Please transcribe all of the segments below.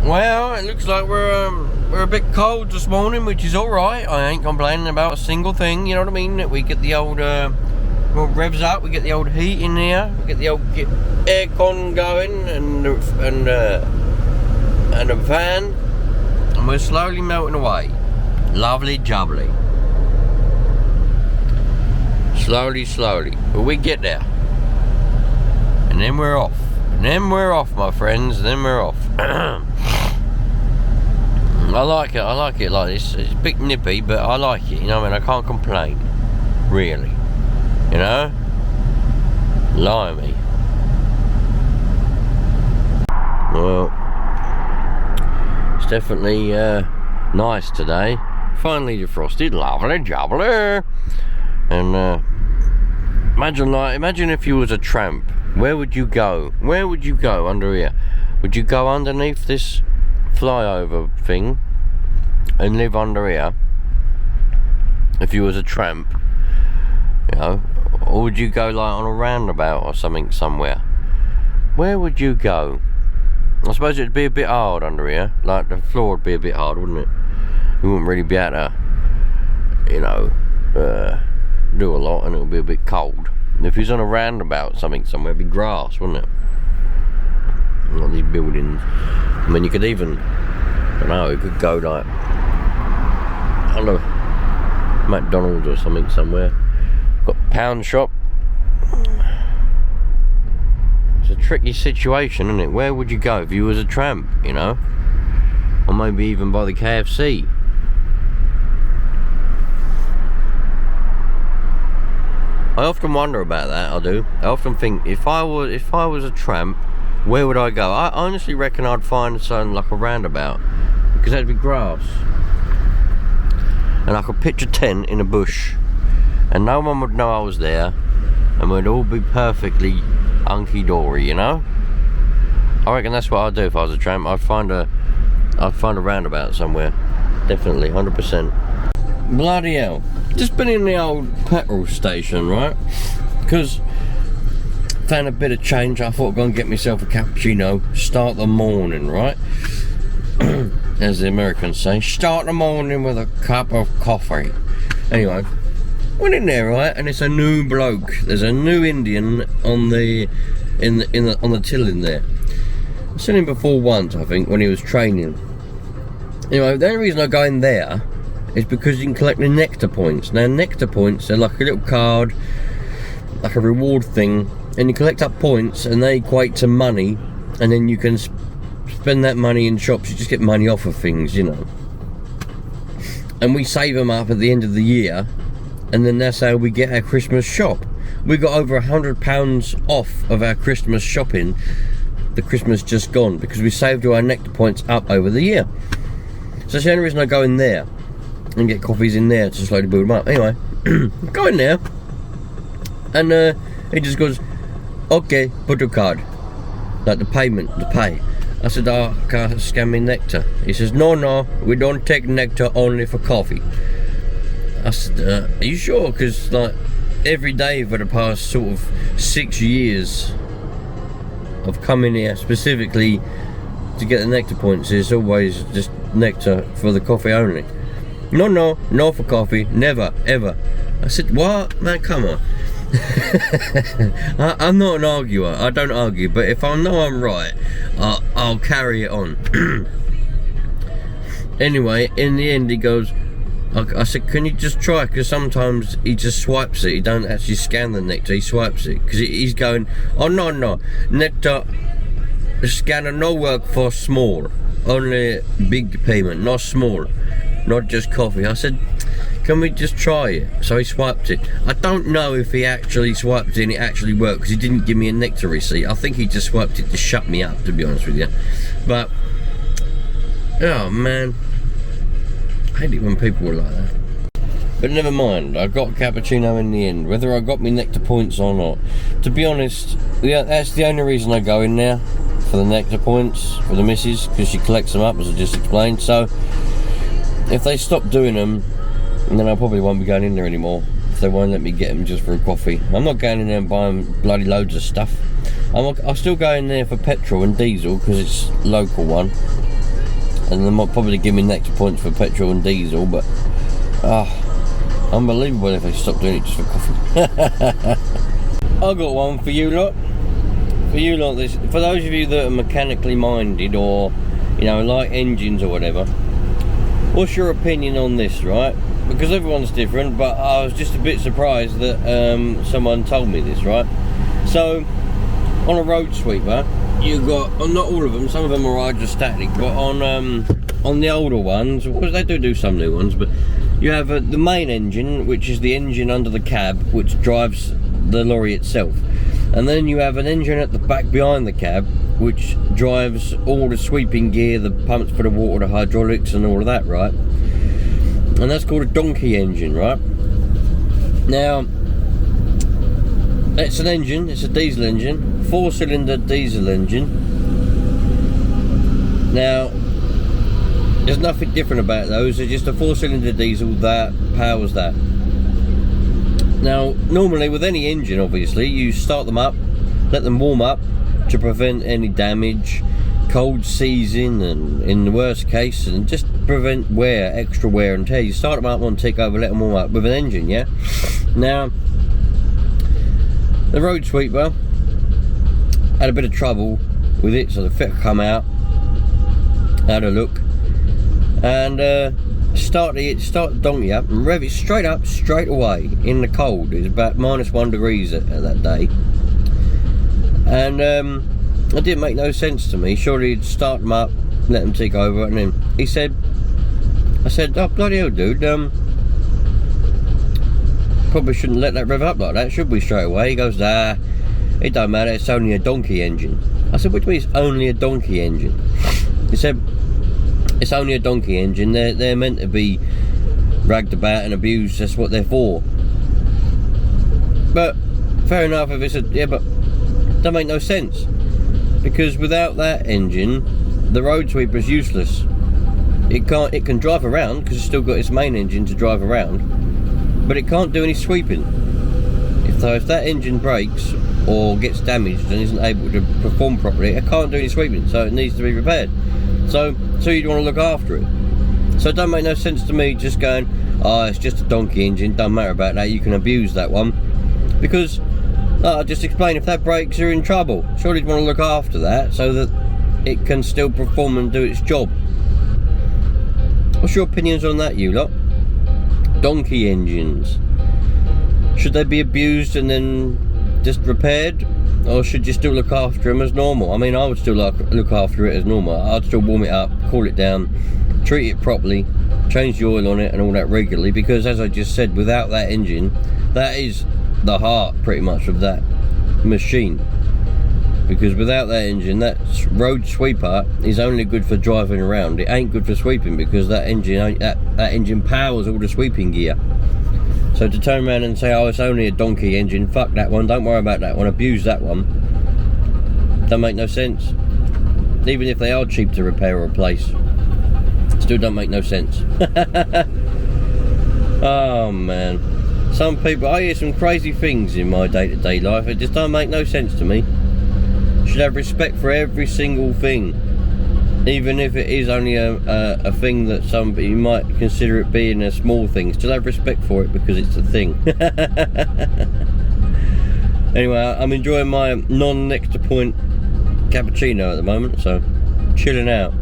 Well, it looks like we're a bit cold this morning, which is alright. I ain't complaining about a single thing, you know what I mean? We get the old revs up, we get the old heat in here, we get the old aircon going and a fan, and we're slowly melting away. Lovely jubbly. Slowly, but we get there. And then we're off. My friends, and then we're off. I like it like this. It's a bit nippy, but I like it, you know what I mean? I can't complain, really, you know? Blimey. Well, it's definitely nice today. Finally defrosted, lovely jubbly. And imagine if you was a tramp. Where would you go? Where would you go under here? Would you go underneath this flyover thing and live under here if you was a tramp, you know? Or would you go like on a roundabout or something somewhere? Where would you go? I suppose it'd be a bit hard under here. Like the floor would be a bit hard, wouldn't it? You wouldn't really be able to, you know, do a lot, and it'll be a bit cold. If he's on a roundabout somewhere, it'd be grass, wouldn't it? Not these buildings. I mean, you could even, I don't know, you could go like, I don't know, McDonald's or something somewhere. Got a pound shop. It's a tricky situation, isn't it? Where would you go if you was a tramp, you know? Or maybe even by the KFC. I often wonder about that. I do. I often think, if I was a tramp, where would I go? I honestly reckon I'd find something like a roundabout, because that'd be grass, and I could pitch a tent in a bush, and no one would know I was there, and we'd all be perfectly hunky-dory, you know. I reckon that's what I'd do if I was a tramp. I'd find a roundabout somewhere, definitely, 100%. Bloody hell. Just been in the old petrol station, right? Because found a bit of change. I thought I'd go and get myself a cappuccino, start the morning, right? As the Americans say, start the morning with a cup of coffee. Anyway, went in there, right, and it's a new bloke. There's a new Indian on the on the till in there. I've seen him before once, I think, when he was training. Anyway, the only reason I go in there is because you can collect the nectar points. Now, nectar points are like a little card, like a reward thing, and you collect up points and they equate to money, and then you can spend that money in shops. You just get money off of things, you know. And we save them up at the end of the year, and then that's how we get our Christmas shop. We got over £100 off of our Christmas shopping, the Christmas just gone, because we saved all our nectar points up over the year. So that's the only reason I go in there and get coffees in there to slowly build them up. Anyway, go in there, and he just goes, okay, put your card, like the payment, the pay. I said, oh, can't scan me nectar. He says, no, we don't take nectar, only for coffee. I said, are you sure? Because like every day for the past sort of 6 years of coming here specifically to get the nectar points, it's always just nectar for the coffee only. No for coffee, never, ever. I said, what? Man, come on. I'm not an arguer, I don't argue, but if I know I'm right, I'll carry it on. Anyway, in the end he goes, I said, can you just try, because sometimes he just swipes it, he don't actually scan the nectar, he swipes it, because he's going, oh no, nectar scanner no work for small, only big payment, not small. Not just coffee. I said, can we just try it? So he swiped it. I don't know if he actually swiped it and it actually worked, because he didn't give me a nectar receipt. I think he just swiped it to shut me up, to be honest with you. But, oh man, I hate it when people are like that. But never mind, I got a cappuccino in the end, whether I got me nectar points or not. To be honest, yeah, that's the only reason I go in there, for the nectar points, for the missus, because she collects them up, as I just explained. So if they stop doing them, then I probably won't be going in there anymore, if they won't let me get them just for a coffee. I'm not going in there and buying bloody loads of stuff. I'll still go in there for petrol and diesel, because it's local one. and they might probably give me next points for petrol and diesel, but unbelievable if they stop doing it just for coffee. I got one for you lot. For you lot, this, for those of you that are mechanically minded, or you know, like engines or whatever, what's your opinion on this, right? Because everyone's different, but I was just a bit surprised that someone told me this, right? So on a road sweeper, you've got, well, not all of them, some of them are hydrostatic, but on the older ones, because they do some new ones, but you have the main engine, which is the engine under the cab, which drives the lorry itself. And then you have an engine at the back behind the cab, which drives all the sweeping gear, the pumps for the water, the hydraulics and all of that, right? And that's called a donkey engine, right? Now, it's an engine, it's a diesel engine, 4-cylinder diesel engine. Now, there's nothing different about those, it's just a 4-cylinder diesel that powers that. Now, normally with any engine, obviously, you start them up, let them warm up to prevent any damage, cold seizing, and in the worst case, and just prevent wear, extra wear and tear. You start them up, one tick over, let them warm up with an engine, yeah? Now, the road sweeper had a bit of trouble with it, so the fitter come out, had a look, and start the donkey up and rev it straight up, straight away in the cold. It was about -1 degrees at that day, and it didn't make no sense to me. Surely you'd start them up, let them tick over, and then I said, oh bloody hell, dude, probably shouldn't let that rev up like that, should we, straight away? He goes, it don't matter, it's only a donkey engine. I said, what do you mean it's only a donkey engine? He said, it's only a donkey engine, they're meant to be ragged about and abused, that's what they're for. But fair enough, if it's yeah, but that make no sense, because without that engine the road sweeper is useless. It can drive around because it's still got its main engine to drive around, but it can't do any sweeping. If that engine breaks or gets damaged and isn't able to perform properly, it can't do any sweeping, so it needs to be repaired. So you'd want to look after it. So it don't make no sense to me just going, oh, it's just a donkey engine, don't matter about that, you can abuse that one. Because, I just explained, if that breaks, you're in trouble. Surely you'd want to look after that so that it can still perform and do its job. What's your opinions on that, you lot? Donkey engines. Should they be abused and then just repaired? Or should you still look after them as normal? I mean, I would still look after it as normal. I'd still warm it up, cool it down, treat it properly, change the oil on it and all that regularly, because as I just said, without that engine, that is the heart pretty much of that machine. Because without that engine, that road sweeper is only good for driving around. It ain't good for sweeping, because that engine powers all the sweeping gear. So to turn around and say, oh, it's only a donkey engine, fuck that one, don't worry about that one, abuse that one, don't make no sense. Even if they are cheap to repair or replace, still don't make no sense. Oh man, some people, I hear some crazy things in my day-to-day life, it just don't make no sense to me. Should have respect for every single thing, even if it is only a thing that you might consider it being a small thing. Still have respect for it because it's a thing. Anyway, I'm enjoying my non-next to point cappuccino at the moment, so chilling out.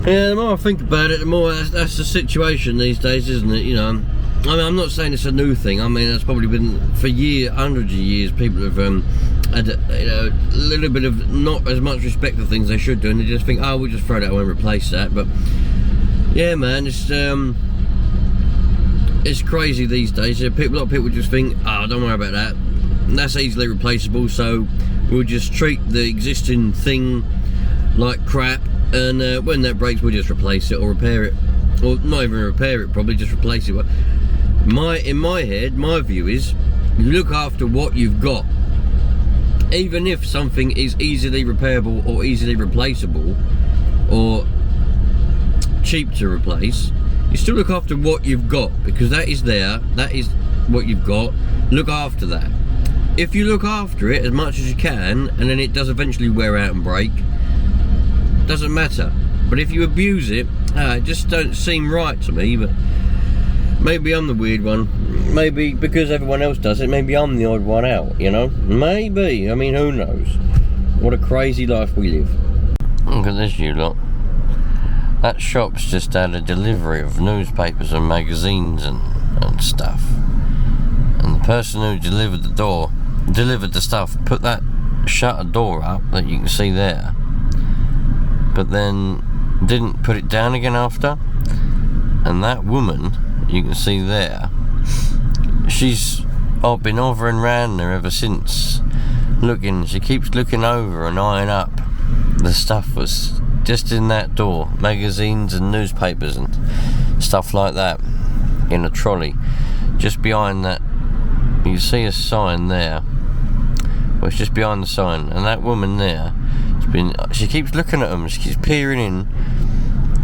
Yeah, the more I think about it, the more that's the situation these days, isn't it? You know, I mean, I'm not saying it's a new thing. I mean, it's probably been for years, hundreds of years, people have had a little bit of not as much respect for things they should do, and they just think, oh, we'll just throw that away and replace that. But yeah, man, it's crazy these days. A lot of people just think, oh, don't worry about that, that's easily replaceable, so we'll just treat the existing thing like crap, and when that breaks, we'll just replace it or repair it, or not even repair it, probably just replace it. But in my head, my view is, you look after what you've got. Even if something is easily repairable or easily replaceable or cheap to replace, you still look after what you've got, because that is there, that is what you've got. Look after that. If you look after it as much as you can, and then it does eventually wear out and break, doesn't matter. But if you abuse it, it just don't seem right to me. But maybe I'm the weird one. Maybe because everyone else does it, maybe I'm the odd one out, you know? Maybe. I mean, who knows? What a crazy life we live. Look at this, you lot. That shop's just had a delivery of newspapers and magazines and stuff. And the person who delivered the stuff, put that shutter door up that you can see there, but then didn't put it down again after. And that woman you can see there, I've been hovering around there ever since, looking. She keeps looking over and eyeing up the stuff was just in that door, magazines and newspapers and stuff like that, in a trolley just behind that. You see a sign there. Well, it's just behind the sign, and that woman there, she keeps looking at them. She keeps peering in,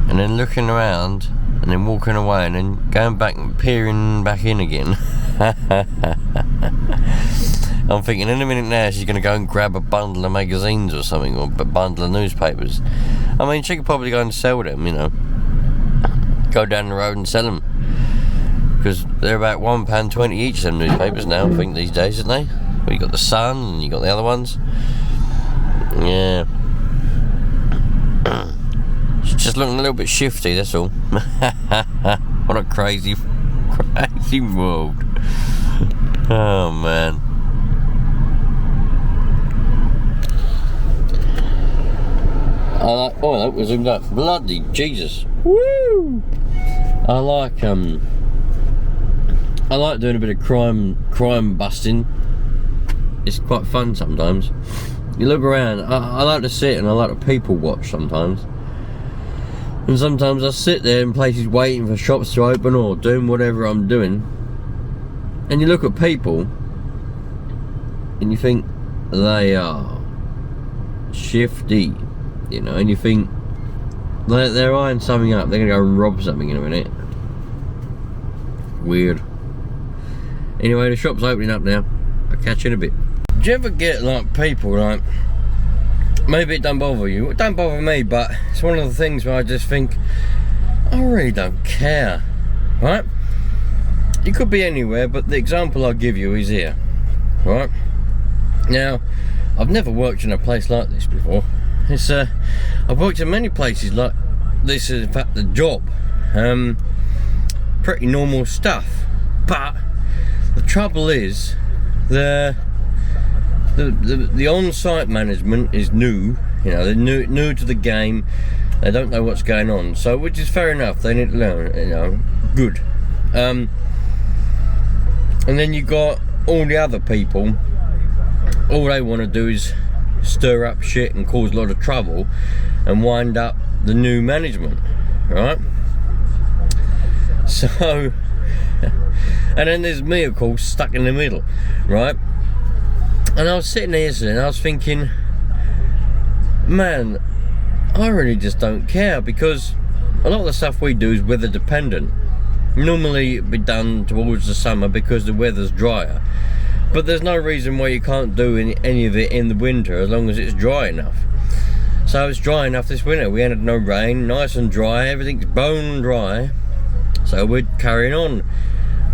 and then looking around, and then walking away, and then going back and peering back in again. I'm thinking in a minute now she's going to go and grab a bundle of magazines or something, or a bundle of newspapers. I mean, she could probably go and sell them, you know. Go down the road and sell them. Because they're about £1.20 each, them newspapers now, I think, these days, aren't they? Well, you got the Sun and you got the other ones. Yeah. She's just looking a little bit shifty, that's all. What a crazy world. Oh, man. Oh, that was zoomed up. Bloody Jesus. Woo! I like doing a bit of crime busting. It's quite fun sometimes. You look around. I like to sit and I like to people watch sometimes. And sometimes I sit there in places waiting for shops to open or doing whatever I'm doing. And you look at people and you think they are shifty, you know, and you think they're eyeing something up. They're going to go and rob something in a minute. Weird. Anyway, the shop's opening up now. I'll catch you in a bit. Do you ever get like people like, maybe it don't bother you, it don't bother me, but it's one of the things where I just think, I really don't care, right? You could be anywhere, but the example I'll give you is here, right? Now, I've never worked in a place like this before. It's I've worked in many places like this is in fact the job. Pretty normal stuff, but the trouble is the on-site management is new. You know, they're new to the game. They don't know what's going on, so which is fair enough. They need to learn. You know, good. And then you got all the other people. All they want to do is stir up shit and cause a lot of trouble and wind up the new management, right? So, and then there's me, of course, stuck in the middle, right? And I was sitting there yesterday and I was thinking, man, I really just don't care, because a lot of the stuff we do is weather dependent. Normally it'd be done towards the summer because the weather's drier, but there's no reason why you can't do any of it in the winter as long as it's dry enough. So it's dry enough this winter. We had no rain, nice and dry, everything's bone dry, so we're carrying on.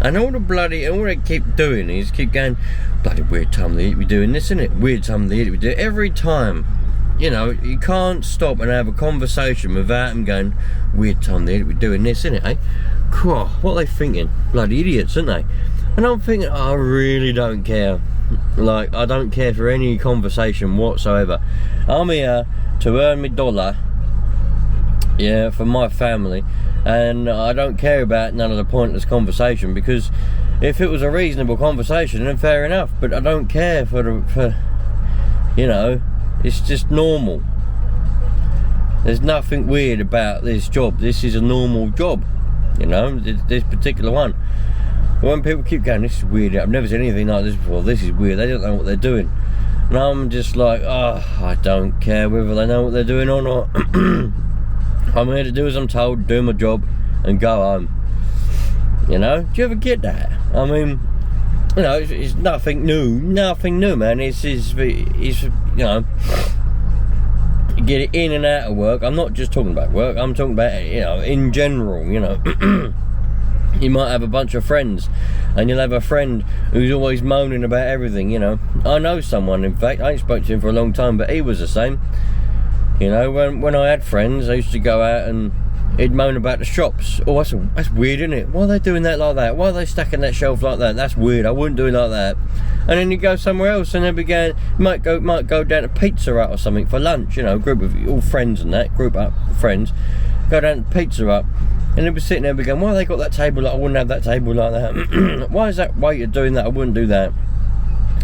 And all they keep doing is keep going, bloody weird time of the year to be doing this, isn't it? Weird time of the year to be doing it. Every time, you know, you can't stop and have a conversation without them going, weird time of the year to be doing this, isn't it, eh? Cool, what are they thinking? Bloody idiots, aren't they? And I'm thinking, I really don't care. Like, I don't care for any conversation whatsoever. I'm here to earn my dollar, yeah, for my family, and I don't care about none of the pointless conversation, because if it was a reasonable conversation, then fair enough, but I don't care for you know, it's just normal. There's nothing weird about this job. This is a normal job, you know, this particular one. When people keep going, this is weird, I've never seen anything like this before, this is weird, they don't know what they're doing. And I'm just like, oh, I don't care whether they know what they're doing or not. I'm here to do as I'm told, do my job, and go home. You know, do you ever get that? I mean, you know, it's nothing new, man. It's you know, get it in and out of work. I'm not just talking about work, I'm talking about, you know, in general, you know. You might have a bunch of friends, and you'll have a friend who's always moaning about everything, you know. I know someone, in fact, I ain't spoken to him for a long time, but he was the same. You know, when I had friends, I used to go out and he'd moan about the shops. Oh, that's weird, isn't it? Why are they doing that like that? Why are they stacking that shelf like that? That's weird, I wouldn't do it like that. And then you go somewhere else, and then might go down to Pizza Hut or something for lunch, you know, group of all friends and that, group up friends, go down to Pizza Hut. And they'll be sitting there and be going, why have they got that table like I wouldn't have that table like that? Why is that waiter doing that? I wouldn't do that.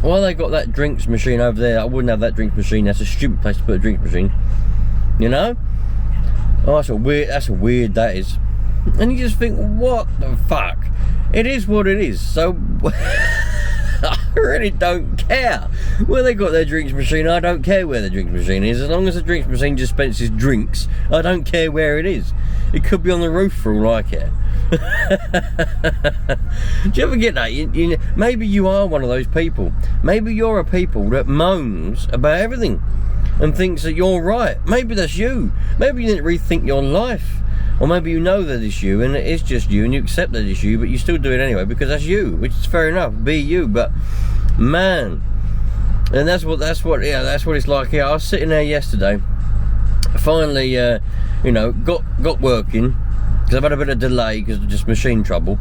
Why have they got that drinks machine over there? I wouldn't have that drinks machine. That's a stupid place to put a drinks machine. You know? Oh, that's a weird that is. And you just think, what the fuck? It is what it is. So I really don't care where they got their drinks machine. I don't care where the drinks machine is. As long as the drinks machine dispenses drinks, I don't care where it is. It could be on the roof for all I care. Do you ever get that? Maybe you are one of those people. Maybe you're a people that moans about everything and thinks that you're right. Maybe that's you. Maybe you didn't rethink your life. Or maybe you know that it's you and it is just you and you accept that it's you, but you still do it anyway because that's you, which is fair enough. Be you, but man, and that's what it's like here. I was sitting there yesterday, finally, you know, got working because I've had a bit of delay because of just machine trouble,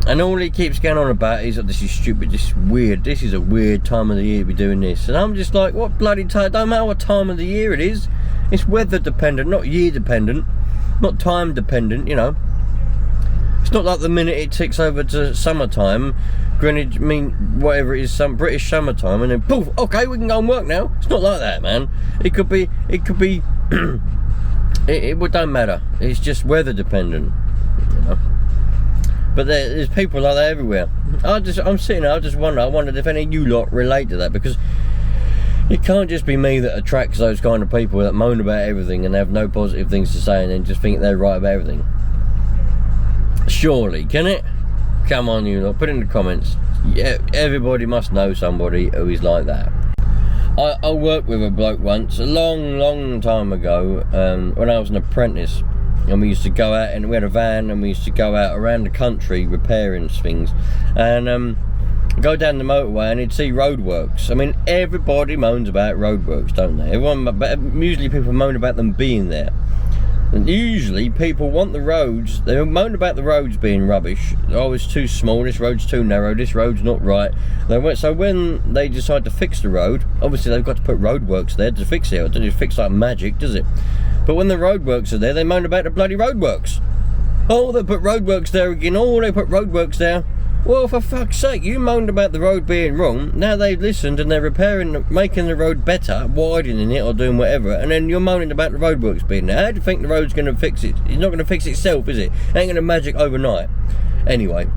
and all he keeps going on about is that this is stupid, this is weird, this is a weird time of the year to be doing this, and I'm just like, what bloody time? Don't matter what time of the year it is. It's weather dependent, not year dependent. Not time dependent, you know. It's not like the minute it ticks over to summertime, Greenwich, whatever it is, some British summertime, and then poof, okay, we can go and work now. It's not like that, man. It could be it don't matter. It's just weather dependent, you know. But there's people like that everywhere. I'm sitting there, I wondered if any of you lot relate to that, because it can't just be me that attracts those kind of people that moan about everything and have no positive things to say and then just think they're right about everything. Surely, can it? Come on, you lot, put it in the comments. Yeah, everybody must know somebody who is like that. I worked with a bloke once, a long time ago, when I was an apprentice, and we used to go out, and we had a van, and we used to go out around the country repairing things, and go down the motorway and he'd see roadworks. I mean, everybody moans about roadworks, don't they? Usually people moan about them being there. And usually people want the roads, they moan about the roads being rubbish. Oh, it's too small, this road's too narrow, this road's not right. So when they decide to fix the road, obviously they've got to put roadworks there to fix it. It doesn't just fix like magic, does it? But when the roadworks are there, they moan about the bloody roadworks. Oh, they put roadworks there again. Oh, they put roadworks there. Well, for fuck's sake, you moaned about the road being wrong. Now they've listened and they're repairing, making the road better, widening it or doing whatever, and then you're moaning about the roadworks being there. How do you think the road's going to fix it? It's not going to fix itself, is it? It ain't going to magic overnight. Anyway,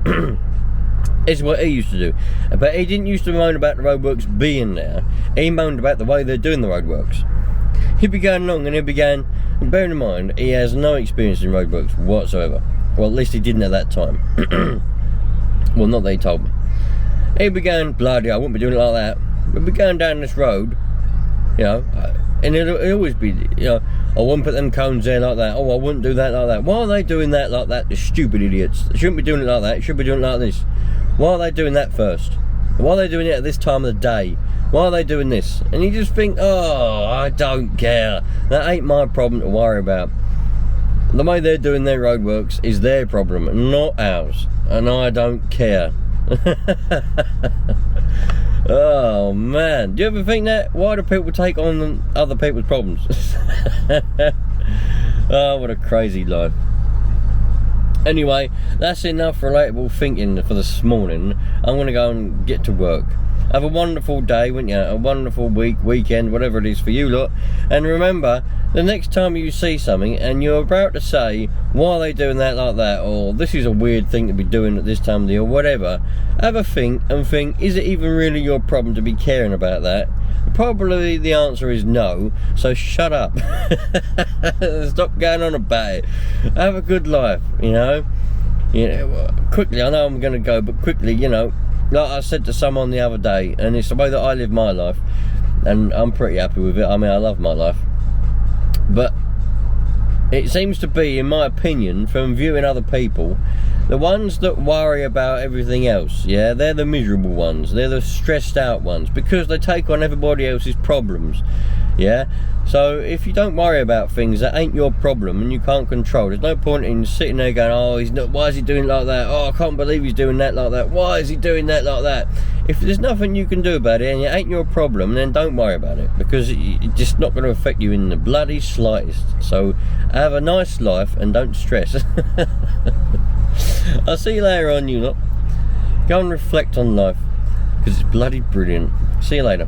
it's what he used to do. But he didn't used to moan about the roadworks being there. He moaned about the way they're doing the roadworks. He'd be going along and he'd be going, and bearing in mind, he has no experience in roadworks whatsoever. Well, at least he didn't at that time. Well, not that he told me. He'd be going, bloody, I wouldn't be doing it like that. We'd be going down this road, you know, and it'll always be, you know, I wouldn't put them cones there like that. Oh, I wouldn't do that like that. Why are they doing that like that? The stupid idiots. They shouldn't be doing it like that. They should be doing it like this. Why are they doing that first? Why are they doing it at this time of the day? Why are they doing this? And you just think, oh, I don't care. That ain't my problem to worry about. The way they're doing their roadworks is their problem, not ours. And I don't care. Oh man, do you ever think that? Why do people take on other people's problems? Oh, what a crazy life. Anyway, that's enough relatable thinking for this morning. I'm going to go and get to work. Have a wonderful day, wouldn't you? A wonderful week, weekend, whatever it is for you lot. And remember, the next time you see something and you're about to say, why are they doing that like that? Or this is a weird thing to be doing at this time of the year, or whatever. Have a think and think, is it even really your problem to be caring about that? Probably the answer is no, so shut up. Stop going on about it. Have a good life, you know. Quickly, I know I'm going to go, but quickly, you know, like I said to someone the other day, and it's the way that I live my life, and I'm pretty happy with it. I mean, I love my life. But it seems to be, in my opinion, from viewing other people, the ones that worry about everything else, yeah, they're the miserable ones, they're the stressed out ones, because they take on everybody else's problems, yeah. So if you don't worry about things that ain't your problem and you can't control, there's no point in sitting there going, oh, he's not, why is he doing like that? Oh, I can't believe he's doing that like that. Why is he doing that like that? If there's nothing you can do about it and it ain't your problem, then don't worry about it, because it's just not going to affect you in the bloody slightest. So have a nice life and don't stress. I'll see you later on, you lot. Go and reflect on life, because it's bloody brilliant. See you later.